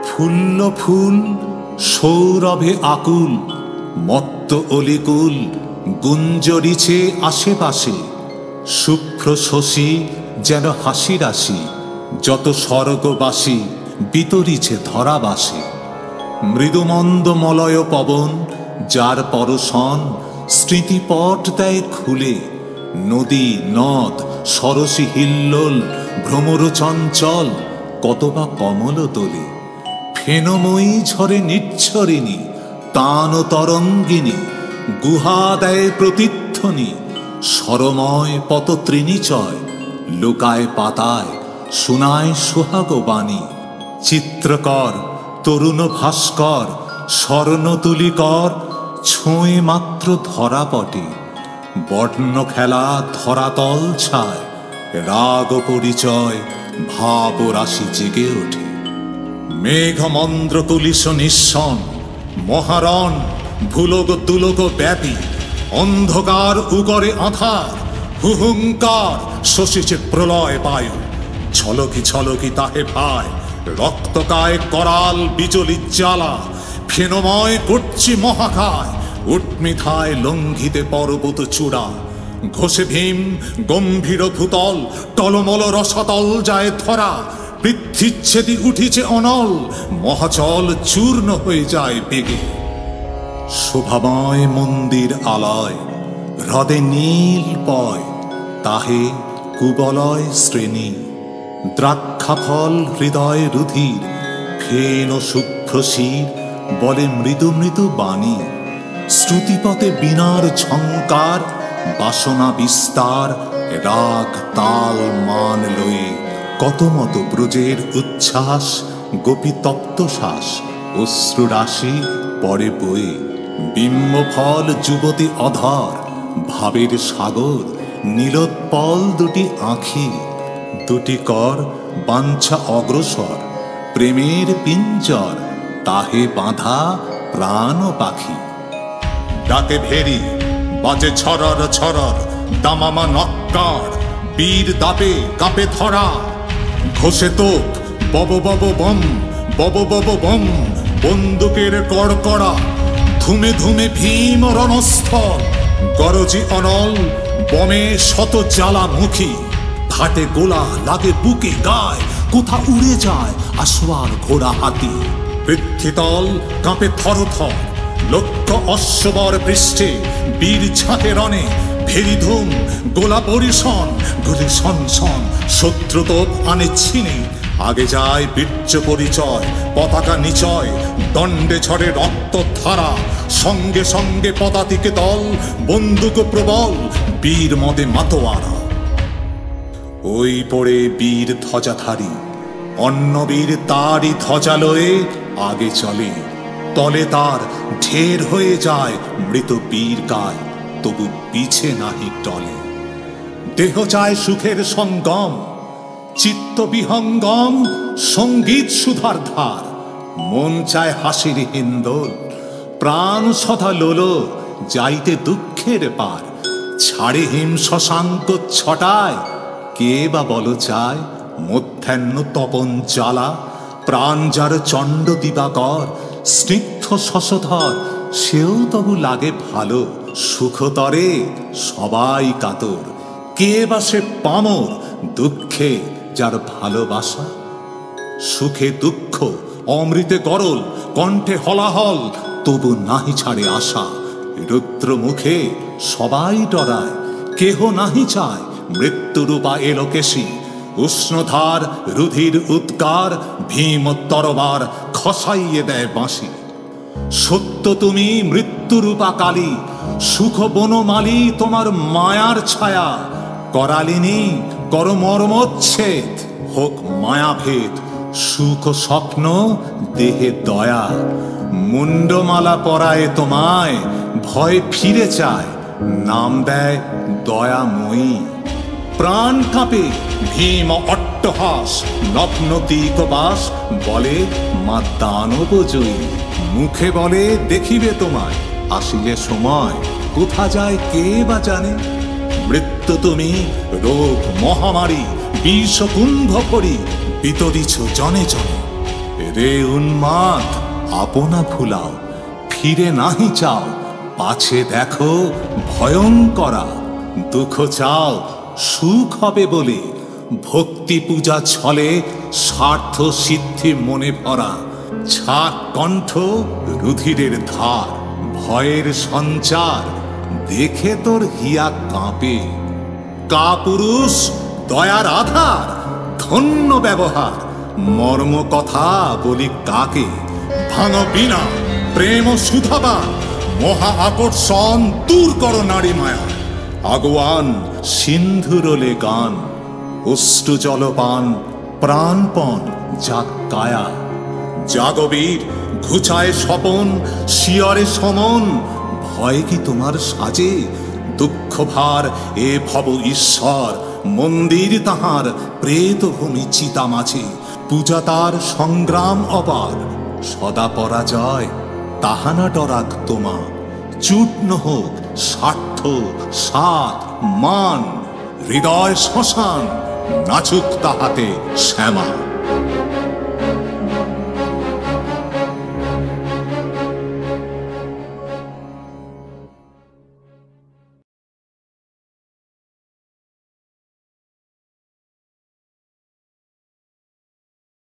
ফুল্ল ফুল সৌরভে আকুল, মত্ত অলিকুল গুঞ্জরিছে আশেপাশে। শুভ্র শশী যেন হাসি রাশি, যত স্বর্গবাসী বিতরিছে ধরাবাসে। মৃদুমন্দ মলয় পবন যার পরশন স্মৃতিপট দেয় খুলে। নদী নদ সরসী হিল্লোল ভ্রমর চঞ্চল কতবা কমল তোলে। ফেনময়ী ঝরে নিচ্ছরিণী তান তরঙ্গিনী, গুহা দেয় প্রতিধ্বনি স্বরময় পতত্রিণীচয়। লুকায় পাতায় শোনায় সোহাগ বাণী। চিত্রকর তরুণ ভাস্কর স্বর্ণতুলিকর, ছোঁয়ে মাত্র ধরাপটে। বর্ণ খেলা ধরাতল ছায়, রাগ পরিচয় ভাব রাশি জেগে ওঠে। মেঘমন্দ্র কুলিশ নিঃসন মহারণ ভুলোক তুলোক ব্যাপী। অন্ধকার উগরে আধার হুহুঙ্কার শোষিছে প্রলয় বায়ু। ছলকি ছলকি তাহে ভাই রক্তকায় করাল বিচলিত জ্বালা। ফেনময় করছি মহাকায় উৎমিথায় লঙ্ঘিতে পর্বত চূড়া। ঘষে ভীম গম্ভীর ভূতল টলমল রসাতল যায় ধরা। পৃথ্বীচ্ছেদি উঠিছে অনল, মহাচল চূর্ণ হয়ে যায় বেগে। শোভাময় মন্দির আলয় হ্রদে নীল পয়, তাহে কুবলয় শ্রেণী। দ্রাক্ষাফল হৃদয় রুধির, ফেন শুভ্র শির বলে মৃদু মৃদু বাণী। শ্রুতিপথে বীণার ঝঙ্কার বাসনা বিস্তার, রাগ তাল মান লয়ে। কত মত ব্রজের উচ্ছ্বাস গোপী তপ্তশ্বাস, অশ্রু রাশি পরে বয়ে। বিম্বফল যুবতী অধর ভাবের সাগর, নীলোৎপল দুটি আঁখি। দুটি কর বাঞ্ছা অগ্রসর, প্রেমের পিঞ্জর তাহে বাঁধা প্রাণ পাখি। ডাকে ভেরি বাজে ছরর ছরর, দামামা নক্কার বীর দাপে কাপে ধরা। ঘষে তোপ বব বব বম বব বব বম, বন্দুকের কড়কড়া। ধুমে ধুমে ভীম রণস্থল, গরজি অনল বমে শত জ্বালামুখী। ফাটে গোলা লাগে বুকে গায়, কোথা উড়ে যায় আশোয়ার ঘোড়া হাতি। পৃথ্বীতল কাঁপে থরথর, লক্ষ্য অশ্ববর পৃষ্ঠে। বীর ঝাঁকে রণে ভেরি ধুম গোলা পরিশন, গুলি শন শন শত্রু তোপ আনে ছিনে। আগে যায় বীর্য পরিচয়, পতাকা নিচয় দণ্ডে ঝরে রক্ত ধারা। সঙ্গে সঙ্গে পদাতিকে দল, বন্দুক প্রবল বীর মদে মাতোয়ারা। ওই পড়ে বীর ধ্বজাধারী, অন্য বীর তারই ধ্বজা লয়ে আগে চলে। তলে তার ঢের হয়ে যায় মৃত বীর গায়, তবু পিছে নাহি টলে। দেহ চায় সুখের সঙ্গম, চিত্ত বিহঙ্গম সঙ্গীত সুধার ধার। মন চায় হাসির হিন্দোল, প্রাণ সদা লোলো যাইতে দুঃখের পার। ছাড়ে হিম শশাঙ্ক ছটায়, কে বা বল চায় মধ্যাহ্ন তপন জ্বালা। প্রাণ যার চণ্ড দিবাকর স্নিগ্ধ শশধর, সেও তবু লাগে ভালো। সুখতরে সবাই কাতর, কে বা সে পামর দুঃখে যার ভালোবাসা। সুখে দুঃখ অমৃতে গরল, কণ্ঠে হলাহল তবু নাহি ছাড়ে আশা। রুদ্র মুখে সবাই ডরায়, কেহ নাহি চায় মৃত্যুরূপা এলোকেশী। উষ্ণধার রুধির উদ্গার, ভীম তরবার খসাইয়ে দেয় বাঁশি। সত্য তুমি মৃত্যুরূপা কালী, সুখ বনমালী তোমার মায়ার ছায়া। করালিনী কর মর্মচ্ছেদ, হোক মায়াভেদ সুখ স্বপ্ন দেহে দয়া। মুন্ডমালা পরায় তোমায়, ভয় ফিরে চায়, নাম দেয় দয়াময়ী। প্রাণ কাঁপে ভীম অট্টহাস, নগ্নতিক বাস, বলে মা দানব জয়ী। মুখে বলে দেখিবে তোমায়, আসিলে সময় কোথা যায় কে বা জানে। মৃত্যু তুমি রোগ মহামারী, বিষ কুম্ভ করি বিতরিছ জনে জনে। রে উন্মাদ আপনা ভুলাও, ফিরে নাহি চাও, পাছে দেখো ভয়ঙ্করা। দুঃখ চাও সুখ হবে বলে, ভক্তি পূজা ছলে স্বার্থ সিদ্ধি মনে ভরা। ছাক কণ্ঠ রুধিরের ধার, ভয়ের সঞ্চার দেখে তোর হিয়া কাঁপে। কাপুরুষ দয়ার আধার, ধন্য ব্যবহার, মর্ম কথা বলি কাকে। ভাঙ বিনা প্রেম সুধাবান, মহা আকর্ষণ দূর করো নারী মায়া। আগুয়ান সিন্ধুরলে গান, অশ্রু জলপান প্রাণপণ যাক কায়া। জাগবীর ঘুচায় স্বপন, শিয়রে সমন, ভয় কি তোমার সাজে। দুঃখ ভার এ ভব ঈশ্বর, মন্দির তাহার প্রেতভূমি চিতা মাঝে। পূজা তার সংগ্রাম অপার, সদা পরাজয় তাহানা ডরাক তোমা। চূর্ণ হোক স্বার্থ সাত মান, হৃদয় শ্মশান নাচুক তাহাতে শ্যামা।